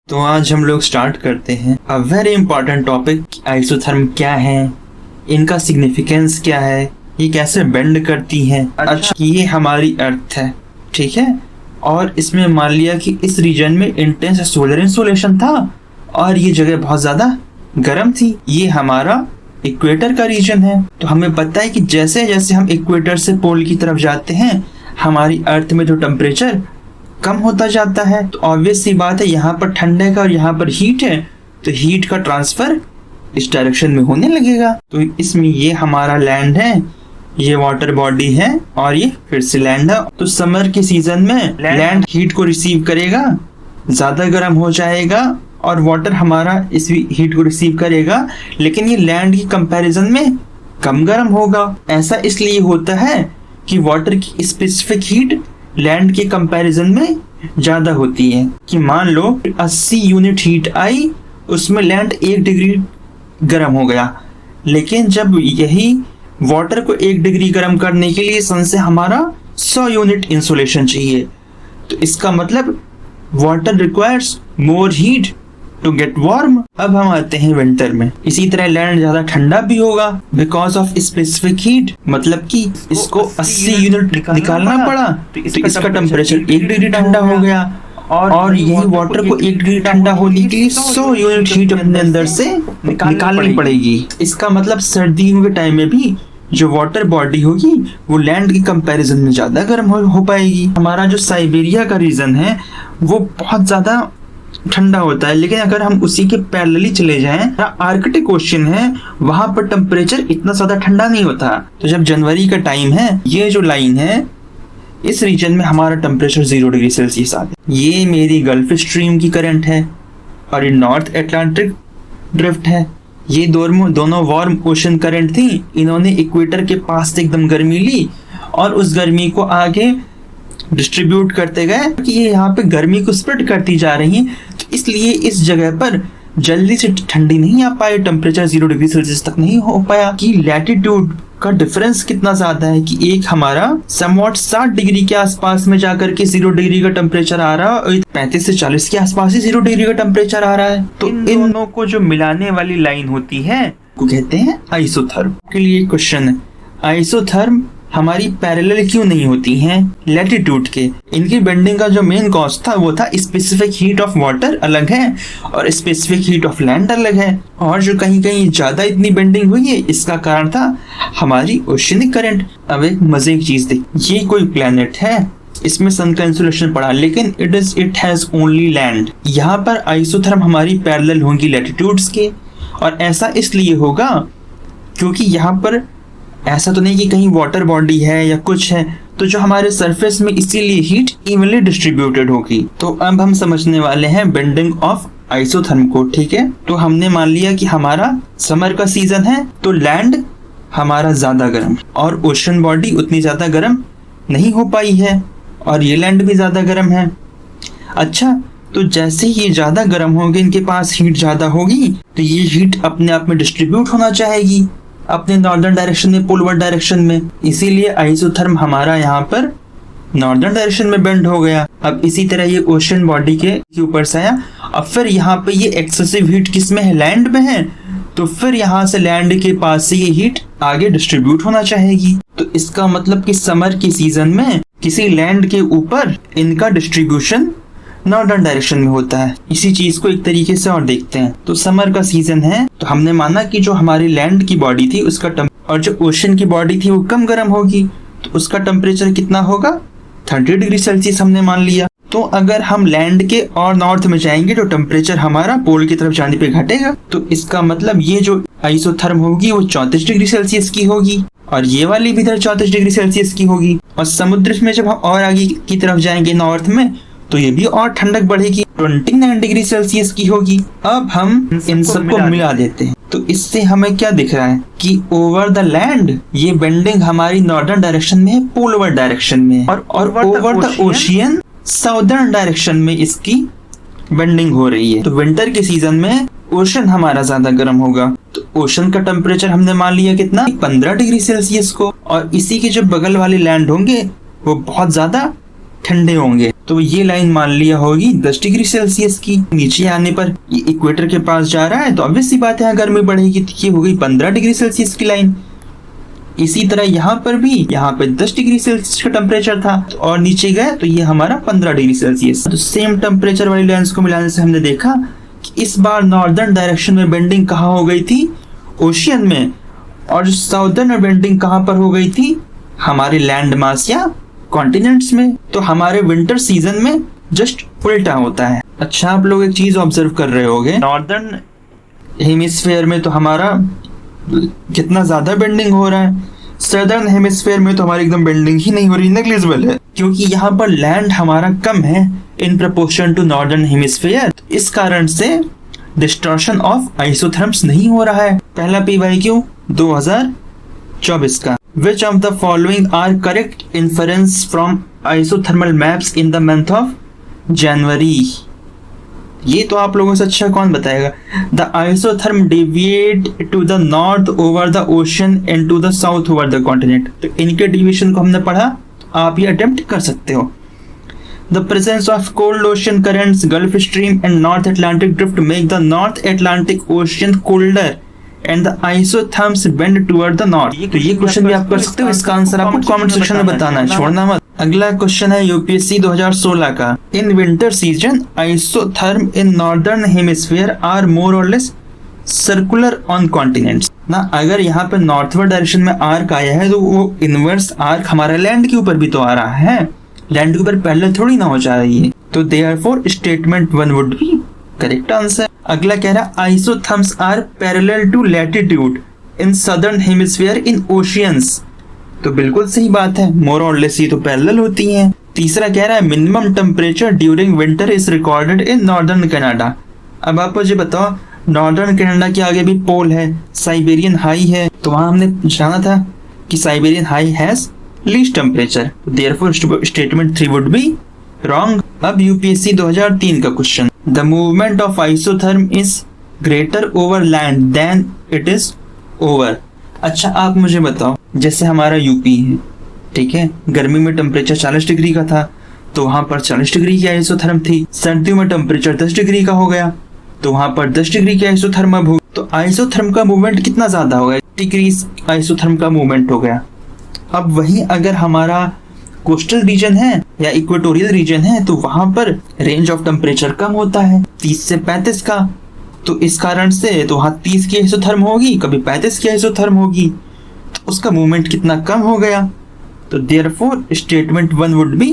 तो आज हम लोग स्टार्ट करते हैं a very important topic, isotherm क्या है, इनका सिग्निफिकेंस क्या है, ये कैसे बेंड करती हैं। अच्छा, ये हमारी अर्थ है, ठीक है। और इसमें मान लिया कि इस रीजन में इंटेंस सोलर इंसोलेशन था और ये जगह बहुत ज्यादा गर्म थी। ये हमारा इक्वेटर का रीजन है। तो हमें पता है कि जैसे जैसे हम इक्वेटर से पोल की तरफ जाते हैं हमारी अर्थ में जो टेम्परेचर कम होता जाता है। तो ऑब्वियस सी बात है, यहाँ पर ठंडे का और यहाँ पर हीट है, तो हीट का ट्रांसफर इस डायरेक्शन में होने लगेगा। तो इसमें ये हमारा लैंड है, ये वाटर बॉडी है और ये फिर से लैंड है। तो समर के सीजन में लैंड हीट को रिसीव करेगा, ज्यादा गर्म हो जाएगा और वाटर हमारा इस हीट को रिसीव करेगा, लेकिन ये लैंड की कंपैरिजन में कम गर्म होगा। ऐसा इसलिए होता है कि वाटर की स्पेसिफिक हीट लैंड के कंपैरिजन में ज्यादा होती है। कि मान लो 80 यूनिट हीट आई, उसमें लैंड 1 डिग्री गर्म हो गया, लेकिन जब यही वाटर को 1 डिग्री गर्म करने के लिए सन से हमारा 100 यूनिट इंसुलेशन चाहिए। तो इसका मतलब water requires more heat to get warm. अब हम आते हैं विंटर में। इसी तरह लैंड ज्यादा ठंडा भी होगा बिकॉज ऑफ स्पेसिफिक हीट, मतलब कि इसको 80 यूनिट निकालना पड़ा, तो इसका टेम्परेचर 1 डिग्री ठंडा हो गया और यही वाटर को 1 डिग्री ठंडा होने के लिए 100 यूनिट हीट अपने अंदर से निकालनी पड़ेगी। इसका मतलब सर्दियों के टाइम में भी जो वाटर बॉडी होगी वो लैंड की कंपैरिजन में ज्यादा गर्म हो पाएगी। हमारा जो साइबेरिया का रीजन है वो बहुत ज्यादा ठंडा होता है, लेकिन अगर हम उसी के पैरेलली चले जाएं, आर्कटिक ओशन है, वहां पर टेम्परेचर इतना ज्यादा ठंडा नहीं होता। तो जब जनवरी का टाइम है, ये जो लाइन है, इस रीजन में हमारा टेम्परेचर 0 डिग्री सेल्सियस आ गया। ये मेरी गल्फ स्ट्रीम की करंट है और ये नॉर्थ अटलांटिक ड्रिफ्ट है। ये दोनों वार्म ओशन करंट थी। इन्होंने इक्वेटर के पास से एकदम गर्मी ली और उस गर्मी को आगे डिस्ट्रीब्यूट करते गए कि ये यहाँ पे गर्मी को स्प्रेड करती जा रही है। तो इसलिए इस जगह पर जल्दी से ठंडी नहीं आ पाई, टेम्परेचर 0 डिग्री सेल्सियस तक नहीं हो पाया। कि लैटिट्यूड का डिफरेंस कितना ज्यादा है कि एक हमारा समवॉट 60 डिग्री के आसपास में जाकर के 0 डिग्री का टेम्परेचर आ रहा है और 35 से 40 के आसपास ही 0 डिग्री का टेम्परेचर आ रहा है। तो इन दोनों को जो मिलाने वाली लाइन होती है को कहते हैं आइसोथर्म। के लिए क्वेश्चन है, आइसोथर्म हमारी पैरेलल क्यों नहीं होती हैं लैटिट्यूड के? इनकी बेंडिंग का जो मेन कॉज था वो था स्पेसिफिक हीट ऑफ वाटर अलग है और स्पेसिफिक हीट ऑफ लैंड अलग है, और जो कहीं कहीं ज्यादा इतनी बेंडिंग हुई है इसका कारण था हमारी ओशियनिक करंट। अब एक मजे की चीज देख, ये कोई प्लेनेट है, इसमें सन का इंसुलेशन पड़ा, लेकिन इट हैज ओनली लैंड। यहाँ पर आइसोथर्म हमारी पैरेलल होंगी लैटिट्यूड्स के, और ऐसा इसलिए होगा क्योंकि यहाँ पर ऐसा तो नहीं कि कहीं वाटर बॉडी है या कुछ है, तो जो हमारे सरफेस में इसीलिए हीट इवनली डिस्ट्रीब्यूटेड होगी। तो अब हम समझने वाले हैं बेंडिंग ऑफ आइसोथर्म को, ठीक है। तो हमने मान लिया कि हमारा समर का सीजन है तो लैंड हमारा ज्यादा गर्म और ओशन बॉडी उतनी ज्यादा गर्म नहीं हो पाई है और ये लैंड भी ज्यादा गर्म है। अच्छा, तो जैसे ये ज्यादा गर्म होंगे, इनके पास हीट ज्यादा होगी, तो ये हीट अपने आप में डिस्ट्रीब्यूट होना चाहेगी अपने नॉर्दर्न डायरेक्शन में, पोलर डायरेक्शन में। इसीलिए आइसोथर्म हमारा यहाँ पर नॉर्दर्न डायरेक्शन में बेंड हो गया। अब इसी तरह ये ओशन बॉडी के ऊपर से आया, अब फिर यहाँ पे ये एक्सेसिव हीट किस में है? लैंड में है। तो फिर यहाँ से लैंड के पास से ये हीट आगे डिस्ट्रीब्यूट होना चाहेगी। तो इसका मतलब कि समर की सीजन में किसी लैंड के ऊपर इनका डिस्ट्रीब्यूशन नॉर्दर्न डायरेक्शन में होता है। इसी चीज को एक तरीके से और देखते हैं। तो समर का सीजन है, तो हमने माना कि जो हमारी लैंड की बॉडी थी उसका और जो ओशन की बॉडी थी वो कम गर्म होगी, तो उसका टेम्परेचर कितना होगा? 30 डिग्री सेल्सियस हमने मान लिया। तो अगर हम लैंड के और नॉर्थ में जाएंगे तो टेम्परेचर हमारा पोल की तरफ जाने पे घटेगा। तो इसका मतलब ये जो आइसोथर्म होगी वो 34 डिग्री सेल्सियस की होगी और ये वाली भी इधर 34 डिग्री सेल्सियस की होगी। और समुद्र में जब हम और आगे की तरफ जाएंगे नॉर्थ में, तो ये भी और ठंडक बढ़ेगी, 29 डिग्री सेल्सियस की होगी। अब हम इन सबको मिला देते हैं, तो इससे हमें क्या दिख रहा है कि ओवर द लैंड ये बेंडिंग हमारी नॉर्दर्न डायरेक्शन में है, पोलर डायरेक्शन में है, और over the ocean southern direction में इसकी बेंडिंग हो रही है। तो विंटर के सीजन में ओशन हमारा ज्यादा गर्म होगा, तो ओशन का टेम्परेचर हमने मान लिया कितना? 15 डिग्री सेल्सियस को, और इसी के जो बगल वाले लैंड होंगे वो बहुत ज्यादा ठंडे होंगे। तो ये लाइन मान लिया होगी 10 डिग्री सेल्सियस की। नीचे आने पर ये इक्वेटर के पास जा रहा है तो ऑब्वियस सी बात है यहाँ गर्मी बढ़ेगी, तो ये हो गई 15 डिग्री सेल्सियस की लाइन। इसी तरह यहाँ पर भी, यहाँ पे 10 डिग्री सेल्सियस का टेम्परेचर था और नीचे गए तो ये हमारा 15 डिग्री सेल्सियस। तो सेम टेम्परेचर वाली लाइंस को मिलाने से हमने देखा कि इस बार नॉर्दर्न डायरेक्शन में बेंडिंग कहाँ हो गई थी, ओशियन में, और साउदर्न बेंडिंग कहाँ पर हो गई थी, हमारे लैंड मास या कॉन्टिनेंट्स में। तो हमारे विंटर सीजन में जस्ट उल्टा होता है। अच्छा, आप लोग एक चीज ऑब्जर्व कर रहे होंगे, नॉर्दर्न हेमिस्फीयर में तो हमारा कितना ज्यादा बेंडिंग हो रहा है, सदर्न हेमिस्फीयर में तो हमारी एकदम बेंडिंग ही नहीं हो रही, नेग्लिजिबल है, क्योंकि यहाँ पर लैंड हमारा कम है in proportion to northern hemisphere. इस कारण से डिस्टॉर्शन ऑफ आइसोथर्म्स नहीं हो रहा है। पहला PYQ 2024 का, Which of the following are correct inference from isothermal maps in the month of January? ये तो आप लोगों से अच्छा कौन बताएगा। The isotherm deviate to the north over the ocean and to the south over the continent। तो इनके डिविएशन को हमने पढ़ा, तो आप ये अटेम्प्ट कर सकते हो। The presence of cold ocean currents, Gulf Stream and North Atlantic drift make the North Atlantic Ocean colder and the isotherms bend toward the north। तो ये क्वेश्चन भी आप कर सकते हो, इसका आंसर आपको कमेंट सेक्शन में बताना है, छोड़ना मत। अगला क्वेश्चन है UPSC 2016 का, in winter season isotherm in northern hemisphere are more or less circular on continents. ना अगर यहाँ पे नॉर्थवर्ड डायरेक्शन में आर्क आया है तो वो इनवर्स आर्क हमारा लैंड के ऊपर भी तो आ रहा है, लैंड के ऊपर पैरेलल थोड़ी ना हो जा रही है। तो therefore statement 1 would be correct answer. अगला कह रहा isotherms are parallel to latitude in southern hemisphere in oceans. तो बिल्कुल सही बात है, मोर और लेस ये तो पैरेलल होती हैं। तीसरा कह रहा है minimum temperature during winter is recorded in northern Canada. अब आप मुझे बताओ, नॉर्दर्न कनाडा के आगे भी पोल है, साइबेरियन हाई है, तो वहां हमने जाना था कि Siberian high has least temperature, therefore statement 3 would be wrong. अब UPSC 2003 का question, the movement of isotherm is greater over land than it is over. अच्छा, आप मुझे बताओ, जैसे हमारा यूपी है, ठीक है, गर्मी में टेम्परेचर 40 डिग्री का था तो वहां पर 40 डिग्री की आइसोथर्म थी। सर्दियों में टेम्परेचर 10 डिग्री का हो गया तो वहां पर 10 डिग्री की आइसोथर्म अब हो, तो आइसोथर्म का मूवमेंट कितना ज्यादा हो गया, डिग्री आइसोथर्म का मूवमेंट हो गया। अब वहीं अगर हमारा कोस्टल रीजन है या इक्वेटोरियल रीजन है तो वहां पर रेंज ऑफ टेम्परेचर कम होता है 30 से 35 का, तो इस कारण से तो वहां 30 की आइसोथर्म होगी, कभी 35 की आइसोथर्म होगी, तो उसका मूवमेंट कितना कम हो गया। तो therefore statement 1 would be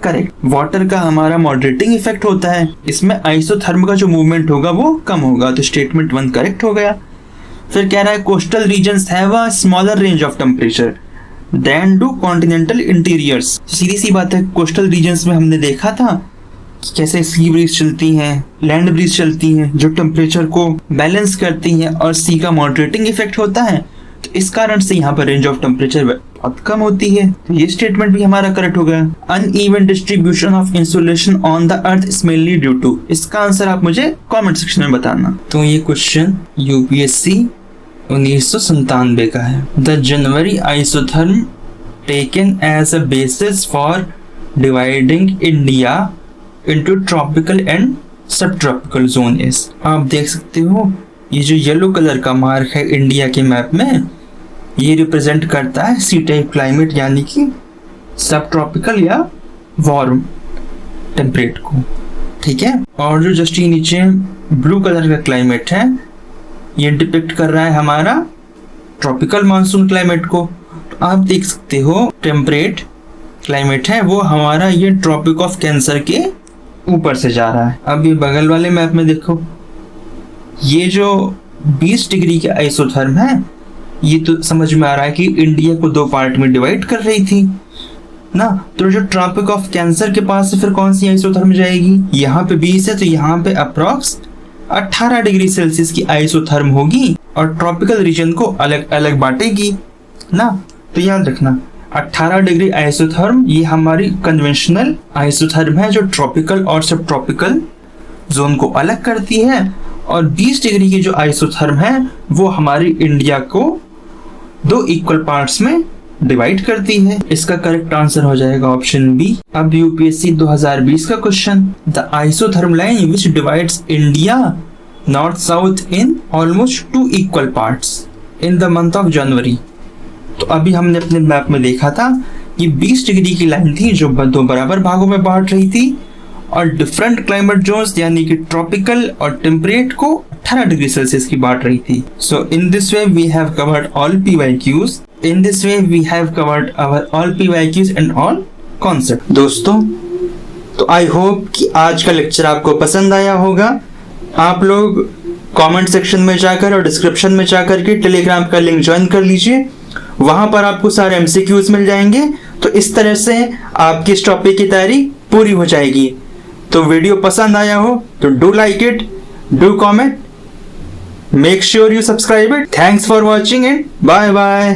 correct. Water का हमारा मॉडरेटिंग इफेक्ट होता है, इसमें आइसोथर्म का जो मूवमेंट होगा वो कम होगा, तो स्टेटमेंट 1 करेक्ट हो गया। फिर कह रहा है coastal regions have a smaller range of temperature than do continental interiors. सीधी सी बात है, कोस्टल रीजन्स में हमने देखा था कि कैसे सी ब्रीज चलती हैं, लैंड ब्रीज चलती हैं, जो टेम्परेचर को बैलेंस करती हैं, और सी का मॉडरेटिंग इफेक्ट होता है, तो इस कारण से यहाँ पर रेंज ऑफ टेम्परेचर बहुत कम होती है। तो ये स्टेटमेंट भी हमारा करेक्ट हो गया। Uneven distribution of insulation on the earth is mainly due to, इसका आंसर आप मुझे कमेंट सेक्शन में बताना। तो ये क्वेश्चन UPSC 1997 का है। The January isotherm taken as a basis for dividing India into tropical and sub tropical zone is. आप देख सकते हो ये जो येलो कलर का मार्क है इंडिया के मैप में, ये रिप्रेजेंट करता है सी टाइप क्लाइमेट, यानी कि सब ट्रॉपिकल या वार्म टेम्परेट को, ठीक है। और जो जस्ट नीचे ब्लू कलर का क्लाइमेट है, ये डिपिक्ट कर रहा है हमारा ट्रॉपिकल मानसून क्लाइमेट को। तो आप देख सकते हो टेम्परेट क्लाइमेट है वो हमारा ये ट्रॉपिक ऑफ कैंसर के ऊपर से जा रहा है। अब ये बगल वाले मैप में देखो, ये जो 20 डिग्री के आइसोथर्म है, ये तो समझ में आ रहा है कि इंडिया को 2 पार्ट में डिवाइड कर रही थी ना। तो जो ट्रॉपिक ऑफ कैंसर के पास से फिर कौन सी आइसोथर्म जाएगी, यहाँ पे 20 है तो यहाँ पे अप्रॉक्स 18 डिग्री सेल्सियस की आइसोथर्म होगी और ट्रॉपिकल रीजन को अलग अलग बांटेगी ना। तो याद रखना 18 डिग्री आइसोथर्म ये हमारी कन्वेंशनल आइसोथर्म है जो ट्रॉपिकल और सब ट्रॉपिकल जोन को अलग करती है, और 20 डिग्री की जो आइसोथर्म है वो हमारी इंडिया को 2 इक्वल पार्ट्स में डिवाइड करती है। इसका करेक्ट आंसर हो जाएगा ऑप्शन बी। अब यूपीएससी 2020 का question, the isotherm line which divides India north south in almost 2 equal parts in the month of January. तो अभी हमने अपने मैप में देखा था कि 20 डिग्री की लाइन थी जो 2 बराबर भागों में बांट रही थी, और डिफरेंट क्लाइमेट जोन्स यानी कि ट्रॉपिकल और टेम्परेट को 18 डिग्री सेल्सियस की बांट रही थी। So in this way we have covered all PYQs। In this way we have covered our all PYQs and all concept. दोस्तों, तो आई होप कि आज का लेक्चर आपको पसंद आया होगा। आप लोग कमेंट सेक्शन में जाकर और डिस्क्रिप्शन में जाकर के टेलीग्राम का लिंक ज्वाइन कर लीजिए, वहां पर आपको सारे MCQs मिल जाएंगे। तो इस तरह से आपकी इस टॉपिक की तैयारी पूरी हो जाएगी। तो वीडियो पसंद आया हो तो do like it, do comment, make sure you subscribe it. Thanks for watching and bye bye.